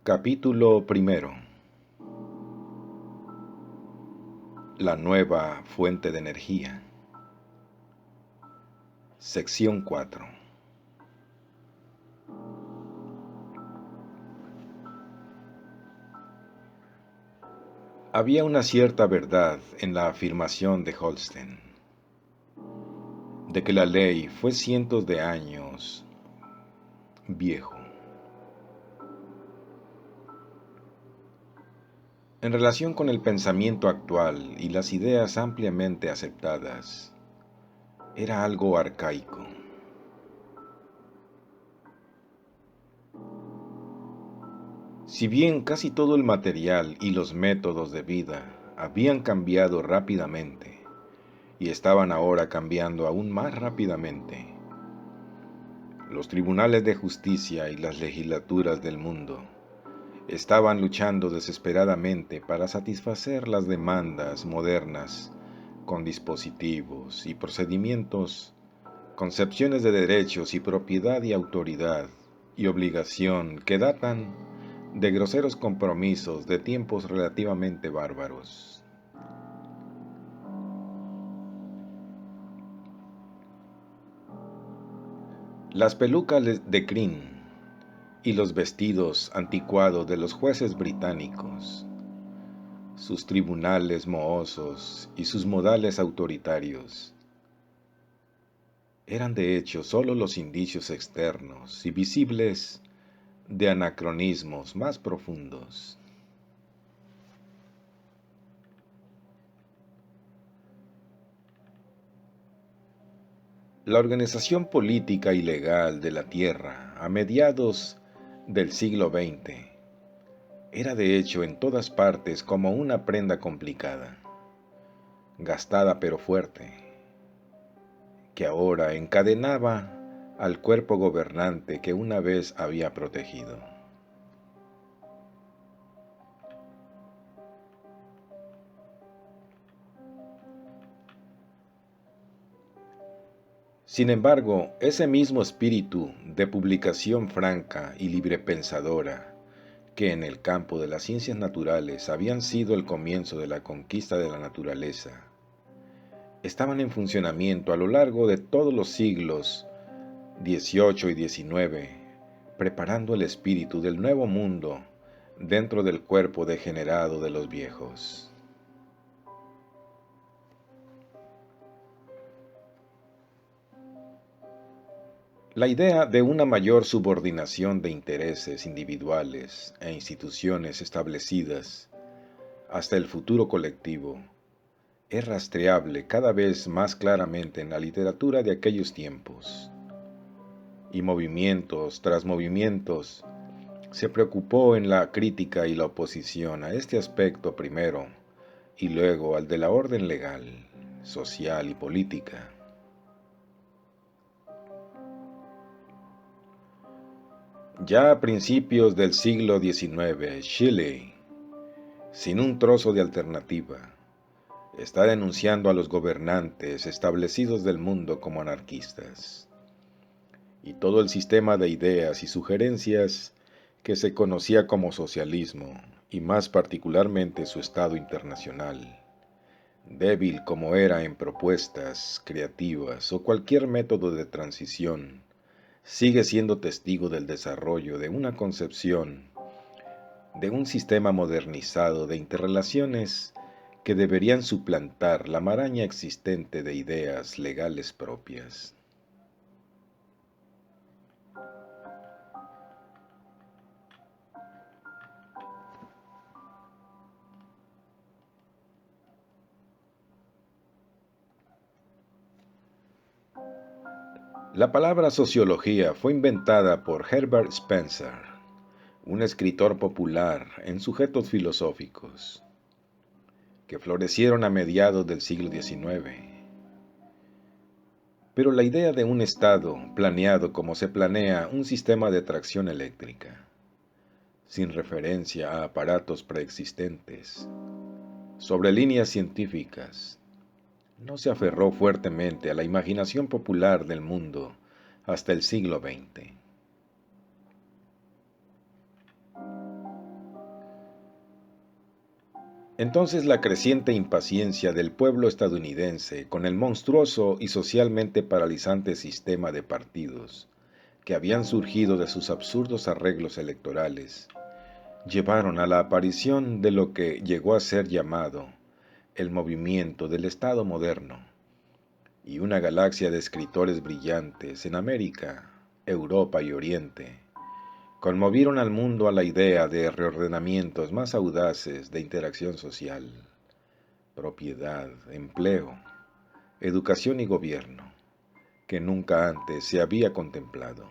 Capítulo primero. La nueva fuente de energía. Sección 4. Había una cierta verdad en la afirmación de Holstein, de que la ley fue cientos de años viejo. En relación con el pensamiento actual y las ideas ampliamente aceptadas, era algo arcaico. Si bien casi todo el material y los métodos de vida habían cambiado rápidamente y estaban ahora cambiando aún más rápidamente, los tribunales de justicia y las legislaturas del mundo estaban luchando desesperadamente para satisfacer las demandas modernas con dispositivos y procedimientos, concepciones de derechos y propiedad y autoridad y obligación que datan de groseros compromisos de tiempos relativamente bárbaros. Las pelucas de crin y los vestidos anticuados de los jueces británicos, sus tribunales mohosos y sus modales autoritarios, eran de hecho sólo los indicios externos y visibles de anacronismos más profundos. La organización política y legal de la Tierra a mediados del siglo XX era de hecho en todas partes como una prenda complicada, gastada pero fuerte, que ahora encadenaba al cuerpo gobernante que una vez había protegido. Sin embargo, ese mismo espíritu de publicación franca y librepensadora, que en el campo de las ciencias naturales habían sido el comienzo de la conquista de la naturaleza, estaban en funcionamiento a lo largo de todos los siglos XVIII y XIX, preparando el espíritu del nuevo mundo dentro del cuerpo degenerado de los viejos. La idea de una mayor subordinación de intereses individuales e instituciones establecidas hasta el futuro colectivo es rastreable cada vez más claramente en la literatura de aquellos tiempos, y movimientos tras movimientos se preocupó en la crítica y la oposición a este aspecto primero y luego al de la orden legal, social y política. Ya a principios del siglo XIX, Shelley, sin un trozo de alternativa, está denunciando a los gobernantes establecidos del mundo como anarquistas, y todo el sistema de ideas y sugerencias que se conocía como socialismo, y más particularmente su estado internacional, débil como era en propuestas creativas o cualquier método de transición, sigue siendo testigo del desarrollo de una concepción de un sistema modernizado de interrelaciones que deberían suplantar la maraña existente de ideas legales propias. La palabra sociología fue inventada por Herbert Spencer, un escritor popular en sujetos filosóficos, que florecieron a mediados del siglo XIX. Pero la idea de un estado planeado como se planea un sistema de tracción eléctrica, sin referencia a aparatos preexistentes, sobre líneas científicas, no se aferró fuertemente a la imaginación popular del mundo hasta el siglo XX. Entonces la creciente impaciencia del pueblo estadounidense con el monstruoso y socialmente paralizante sistema de partidos que habían surgido de sus absurdos arreglos electorales llevaron a la aparición de lo que llegó a ser llamado el movimiento del Estado moderno, y una galaxia de escritores brillantes en América, Europa y Oriente conmovieron al mundo a la idea de reordenamientos más audaces de interacción social, propiedad, empleo, educación y gobierno, que nunca antes se había contemplado.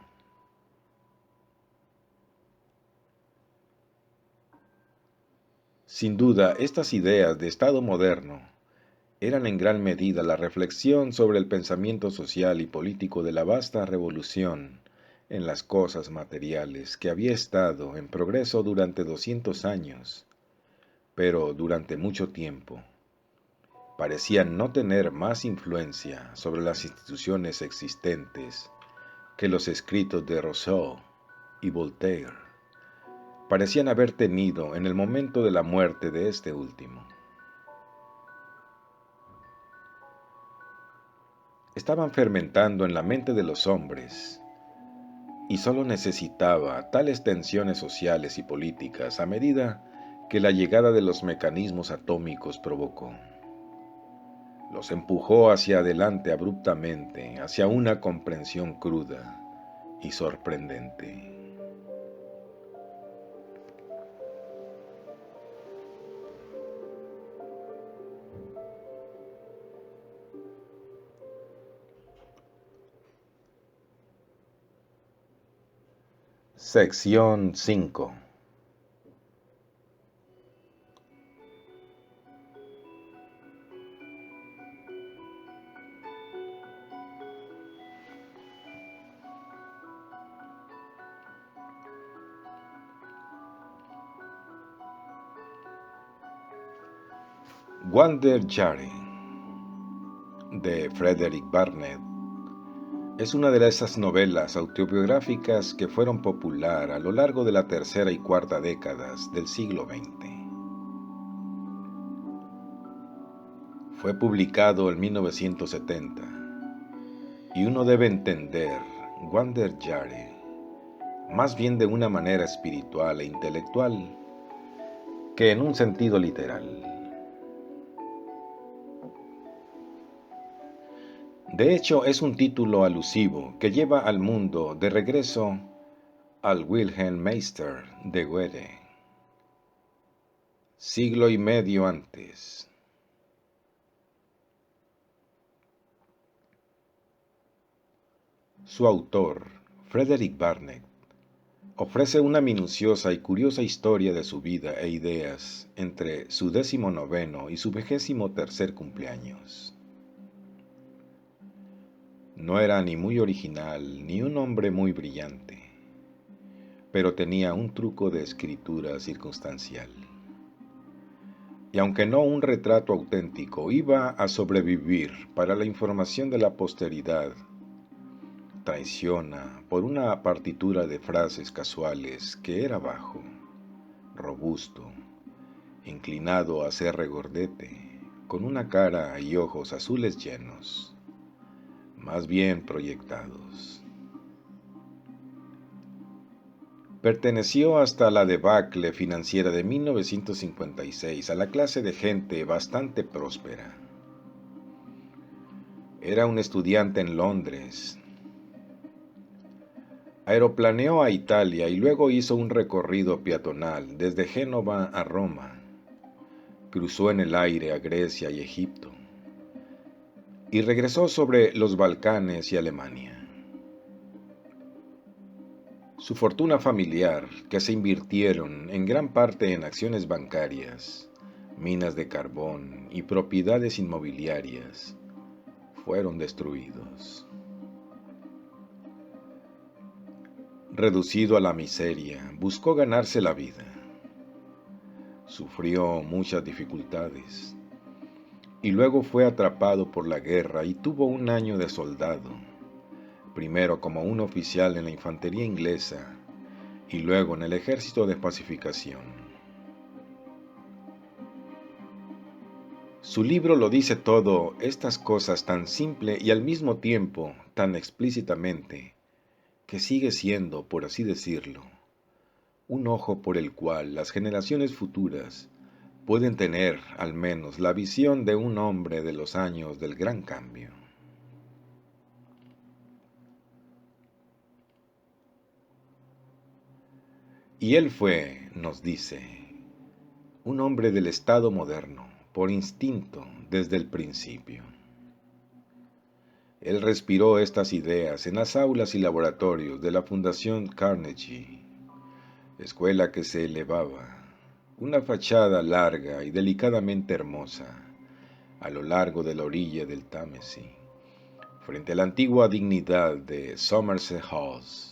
Sin duda, estas ideas de Estado moderno eran en gran medida la reflexión sobre el pensamiento social y político de la vasta revolución en las cosas materiales que había estado en progreso durante 200 años, pero durante mucho tiempo parecían no tener más influencia sobre las instituciones existentes que los escritos de Rousseau y Voltaire parecían haber tenido en el momento de la muerte de este último. Estaban fermentando en la mente de los hombres y solo necesitaba tales tensiones sociales y políticas a medida que la llegada de los mecanismos atómicos provocó. Los empujó hacia adelante abruptamente, hacia una comprensión cruda y sorprendente. Sección 5. Wander Jare, de Frederick Barnett, es una de esas novelas autobiográficas que fueron popular a lo largo de la tercera y cuarta décadas del siglo XX. Fue publicado en 1970 y uno debe entender Wander Jare más bien de una manera espiritual e intelectual que en un sentido literal. De hecho, es un título alusivo que lleva al mundo de regreso al Wilhelm Meister de Goethe, siglo y medio antes. Su autor, Frederick Barnett, ofrece una minuciosa y curiosa historia de su vida e ideas entre su 19º y su 23º cumpleaños. No era ni muy original ni un hombre muy brillante, pero tenía un truco de escritura circunstancial. Y aunque no un retrato auténtico, iba a sobrevivir para la información de la posteridad. Traiciona por una partitura de frases casuales que era bajo, robusto, inclinado a ser regordete, con una cara y ojos azules llenos, más bien proyectados. Perteneció hasta la debacle financiera de 1956 a la clase de gente bastante próspera. Era un estudiante en Londres. Aeroplaneó a Italia y luego hizo un recorrido peatonal desde Génova a Roma. Cruzó en el aire a Grecia y Egipto y regresó sobre los Balcanes y Alemania. Su fortuna familiar, que se invirtieron en gran parte en acciones bancarias, minas de carbón y propiedades inmobiliarias, fueron destruidos. Reducido a la miseria, buscó ganarse la vida. Sufrió muchas dificultades y luego fue atrapado por la guerra y tuvo un año de soldado, primero como un oficial en la infantería inglesa y luego en el ejército de pacificación. Su libro lo dice todo, estas cosas tan simple y al mismo tiempo tan explícitamente, que sigue siendo, por así decirlo, un ojo por el cual las generaciones futuras pueden tener al menos la visión de un hombre de los años del gran cambio. Y él fue, nos dice, un hombre del Estado moderno, por instinto, desde el principio. Él respiró estas ideas en las aulas y laboratorios de la Fundación Carnegie, escuela que se elevaba, una fachada larga y delicadamente hermosa, a lo largo de la orilla del Támesis, frente a la antigua dignidad de Somerset House.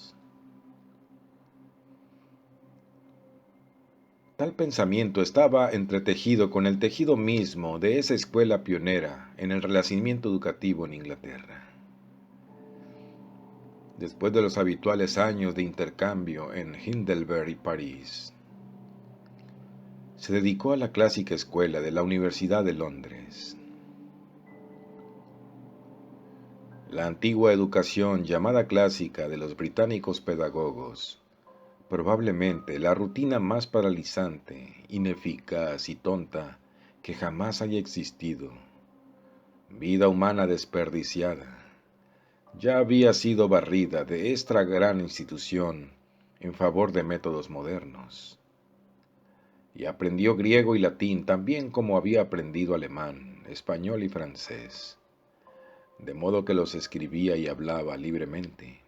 Tal pensamiento estaba entretejido con el tejido mismo de esa escuela pionera en el renacimiento educativo en Inglaterra. Después de los habituales años de intercambio en Heidelberg y París, se dedicó a la clásica escuela de la Universidad de Londres. La antigua educación llamada clásica de los británicos pedagogos, probablemente la rutina más paralizante, ineficaz y tonta que jamás haya existido. Vida humana desperdiciada. Ya había sido barrida de esta gran institución en favor de métodos modernos. Y aprendió griego y latín también como había aprendido alemán, español y francés, de modo que los escribía y hablaba libremente,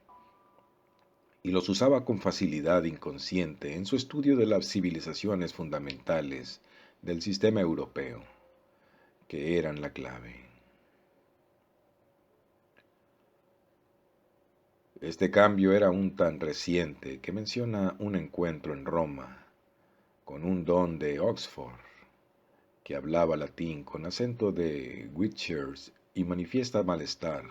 y los usaba con facilidad inconsciente en su estudio de las civilizaciones fundamentales del sistema europeo, que eran la clave. Este cambio era aún tan reciente que menciona un encuentro en Roma con un don de Oxford, que hablaba latín con acento de Whitchurch y manifiesta malestar.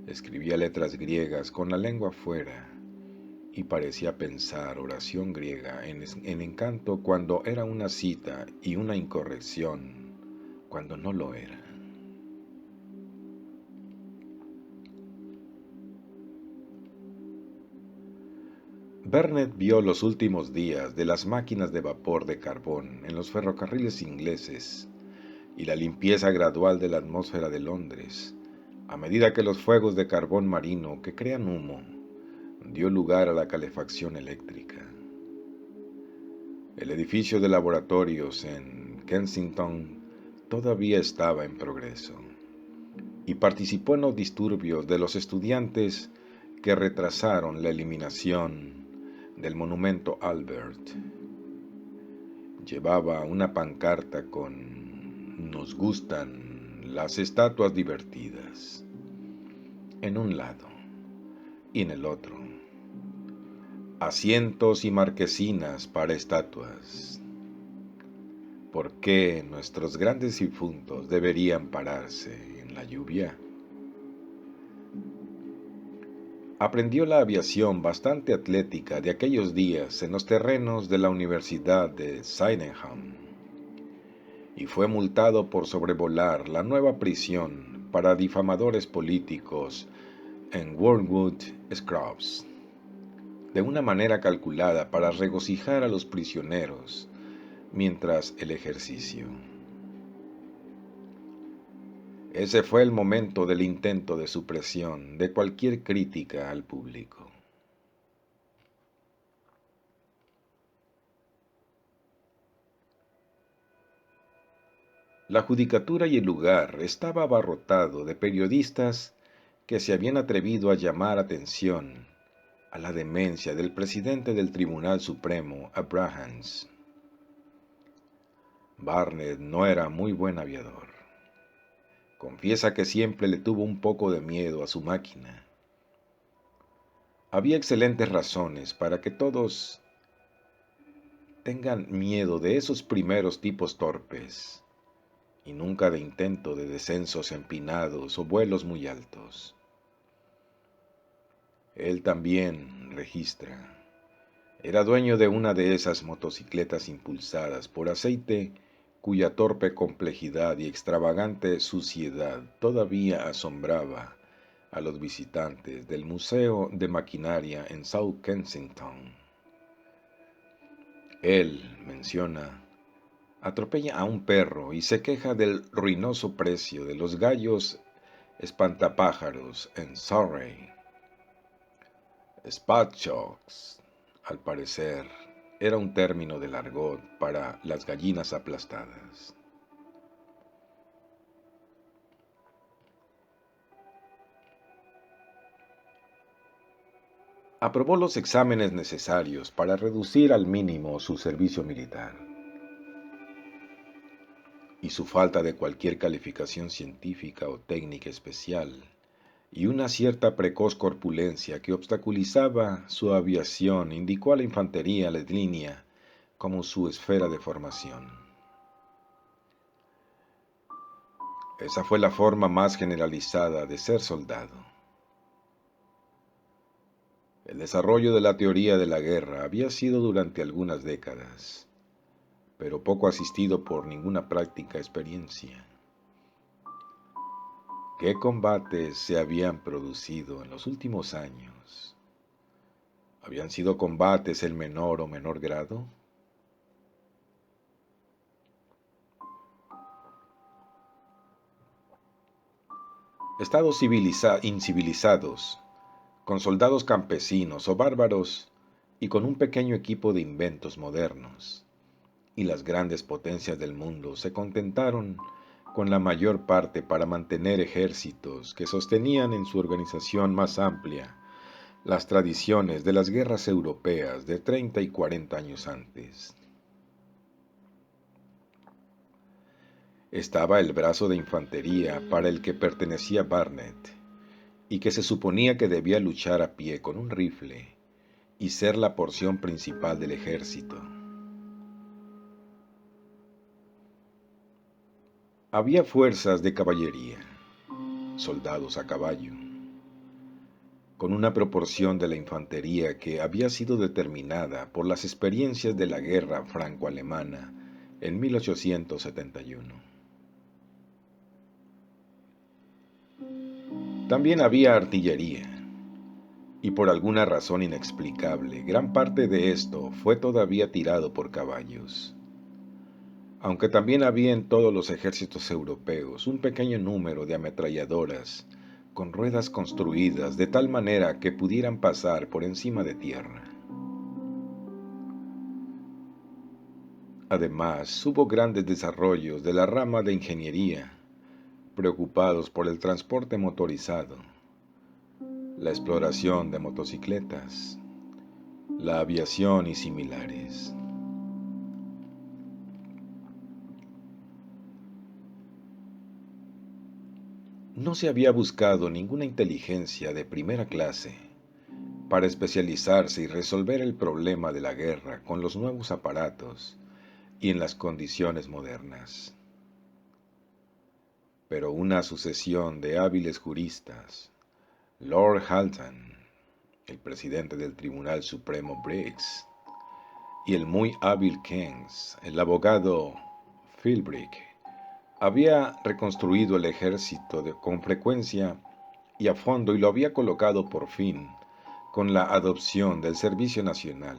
Escribía letras griegas con la lengua fuera y parecía pensar oración griega en encanto cuando era una cita y una incorrección cuando no lo era. Vernet vio los últimos días de las máquinas de vapor de carbón en los ferrocarriles ingleses y la limpieza gradual de la atmósfera de Londres, a medida que los fuegos de carbón marino que crean humo dio lugar a la calefacción eléctrica. El edificio de laboratorios en Kensington todavía estaba en progreso y participó en los disturbios de los estudiantes que retrasaron la eliminación del monumento Albert. Llevaba una pancarta con "Nos gustan las estatuas divertidas" en un lado y en el otro "Asientos y marquesinas para estatuas". ¿Por qué nuestros grandes difuntos deberían pararse en la lluvia? Aprendió la aviación bastante atlética de aquellos días en los terrenos de la Universidad de Sydenham y fue multado por sobrevolar la nueva prisión para difamadores políticos en Wormwood Scrubs, de una manera calculada para regocijar a los prisioneros mientras el ejercicio. Ese fue el momento del intento de supresión de cualquier crítica al público. La judicatura y el lugar estaba abarrotado de periodistas que se habían atrevido a llamar atención a la demencia del presidente del Tribunal Supremo, Abrahams. Barnett no era muy buen aviador. Confiesa que siempre le tuvo un poco de miedo a su máquina. Había excelentes razones para que todos tengan miedo de esos primeros tipos torpes y nunca de intento de descensos empinados o vuelos muy altos. Él también registra. Era dueño de una de esas motocicletas impulsadas por aceite cuya torpe complejidad y extravagante suciedad todavía asombraba a los visitantes del Museo de Maquinaria en South Kensington. Él, menciona, atropella a un perro y se queja del ruinoso precio de los gallos espantapájaros en Surrey. Spatchocks, al parecer, era un término del argot para las gallinas aplastadas. Aprobó los exámenes necesarios para reducir al mínimo su servicio militar, y su falta de cualquier calificación científica o técnica especial, y una cierta precoz corpulencia que obstaculizaba su aviación, indicó a la infantería de línea como su esfera de formación. Esa fue la forma más generalizada de ser soldado. El desarrollo de la teoría de la guerra había sido durante algunas décadas, pero poco asistido por ninguna práctica experiencia. ¿Qué combates se habían producido en los últimos años? ¿Habían sido combates en menor o menor grado? Estados incivilizados, con soldados campesinos o bárbaros y con un pequeño equipo de inventos modernos, y las grandes potencias del mundo se contentaron con la mayor parte para mantener ejércitos que sostenían en su organización más amplia las tradiciones de las guerras europeas de 30 y 40 años antes. Estaba el brazo de infantería para el que pertenecía Barnett, y que se suponía que debía luchar a pie con un rifle y ser la porción principal del ejército. Había fuerzas de caballería, soldados a caballo, con una proporción de la infantería que había sido determinada por las experiencias de la guerra franco-alemana en 1871. También había artillería, y por alguna razón inexplicable, gran parte de esto fue todavía tirado por caballos. Aunque también había en todos los ejércitos europeos un pequeño número de ametralladoras con ruedas construidas de tal manera que pudieran pasar por encima de tierra. Además, hubo grandes desarrollos de la rama de ingeniería, preocupados por el transporte motorizado, la exploración de motocicletas, la aviación y similares. No se había buscado ninguna inteligencia de primera clase para especializarse y resolver el problema de la guerra con los nuevos aparatos y en las condiciones modernas. Pero una sucesión de hábiles juristas, Lord Halton, el presidente del Tribunal Supremo Briggs, y el muy hábil Keynes, el abogado Philbrick, había reconstruido el ejército con frecuencia y a fondo, y lo había colocado por fin con la adopción del Servicio Nacional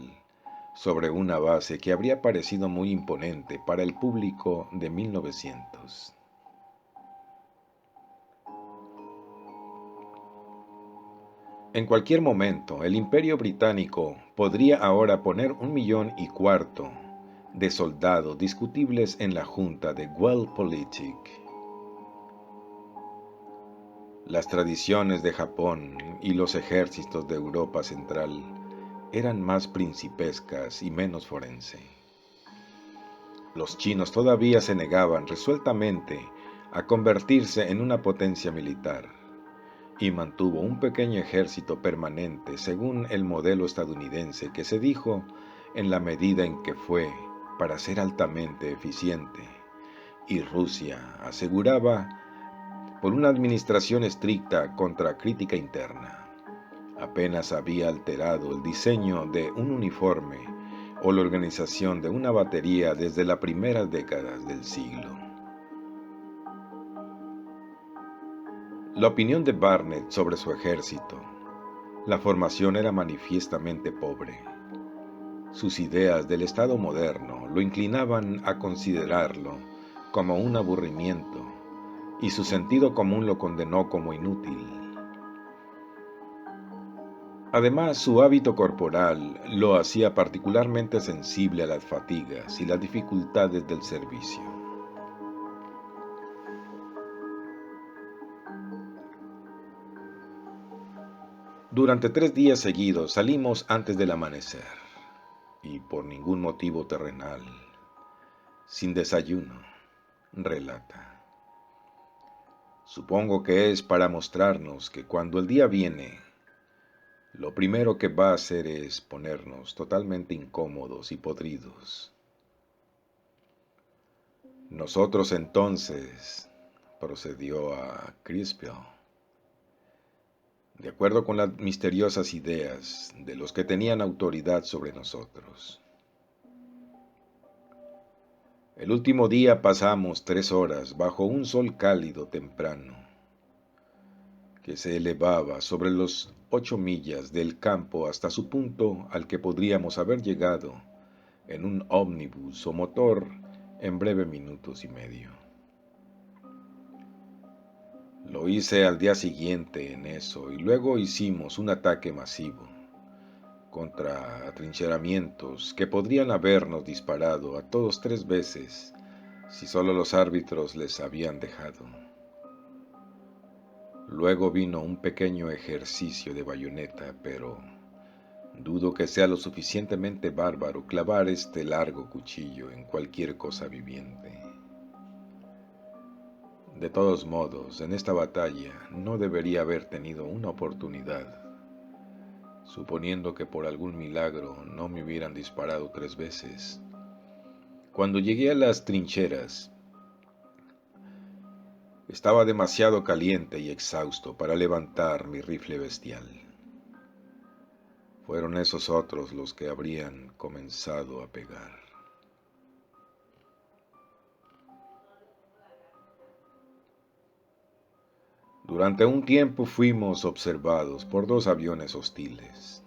sobre una base que habría parecido muy imponente para el público de 1900. En cualquier momento, el Imperio Británico podría ahora poner 1,25 millones de soldados discutibles en la Junta de Weltpolitik. Las tradiciones de Japón y los ejércitos de Europa Central eran más principescas y menos forense. Los chinos todavía se negaban resueltamente a convertirse en una potencia militar, y mantuvo un pequeño ejército permanente según el modelo estadounidense que se dijo en la medida en que fue para ser altamente eficiente, y Rusia aseguraba por una administración estricta contra crítica interna. Apenas había alterado el diseño de un uniforme o la organización de una batería desde las primeras décadas del siglo. La opinión de Barnett sobre su ejército. La formación era manifiestamente pobre. Sus ideas del Estado moderno lo inclinaban a considerarlo como un aburrimiento, y su sentido común lo condenó como inútil. Además, su hábito corporal lo hacía particularmente sensible a las fatigas y las dificultades del servicio. Durante 3 días seguidos salimos antes del amanecer, y por ningún motivo terrenal, sin desayuno, relata. Supongo que es para mostrarnos que cuando el día viene, lo primero que va a hacer es ponernos totalmente incómodos y podridos. Nosotros entonces, procedió a Crispell, de acuerdo con las misteriosas ideas de los que tenían autoridad sobre nosotros. El último día pasamos 3 horas bajo un sol cálido temprano, que se elevaba sobre los 8 millas del campo hasta su punto al que podríamos haber llegado en un ómnibus o motor en breves minutos y medio. Lo hice al día siguiente en eso, y luego hicimos un ataque masivo contra atrincheramientos que podrían habernos disparado a todos 3 veces si solo los árbitros les habían dejado. Luego vino un pequeño ejercicio de bayoneta, pero dudo que sea lo suficientemente bárbaro clavar este largo cuchillo en cualquier cosa viviente. De todos modos, en esta batalla no debería haber tenido una oportunidad, suponiendo que por algún milagro no me hubieran disparado 3 veces. Cuando llegué a las trincheras, estaba demasiado caliente y exhausto para levantar mi rifle bestial. Fueron esos otros los que habrían comenzado a pegar. Durante un tiempo fuimos observados por 2 aviones hostiles.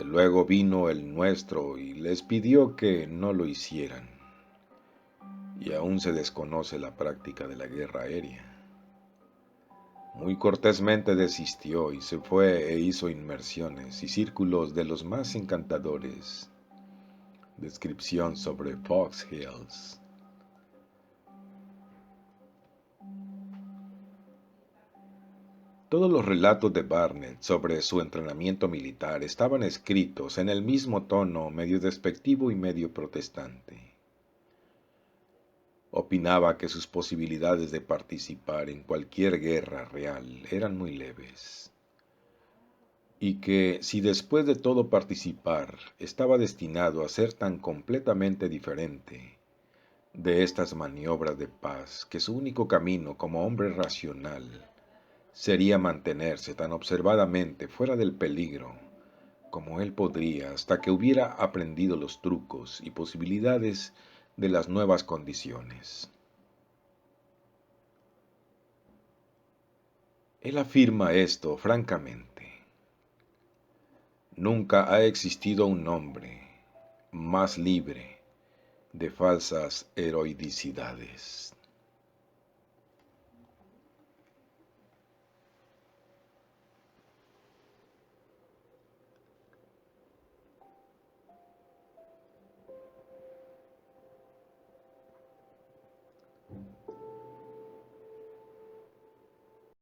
Luego vino el nuestro y les pidió que no lo hicieran, y aún se desconoce la práctica de la guerra aérea. Muy cortésmente desistió y se fue e hizo inmersiones y círculos de los más encantadores. Descripción sobre Fox Hills. Todos los relatos de Barnett sobre su entrenamiento militar estaban escritos en el mismo tono medio despectivo y medio protestante. Opinaba que sus posibilidades de participar en cualquier guerra real eran muy leves, y que si después de todo participar estaba destinado a ser tan completamente diferente de estas maniobras de paz que su único camino como hombre racional sería mantenerse tan observadamente fuera del peligro como él podría hasta que hubiera aprendido los trucos y posibilidades de las nuevas condiciones. Él afirma esto francamente. Nunca ha existido un hombre más libre de falsas heroicidades.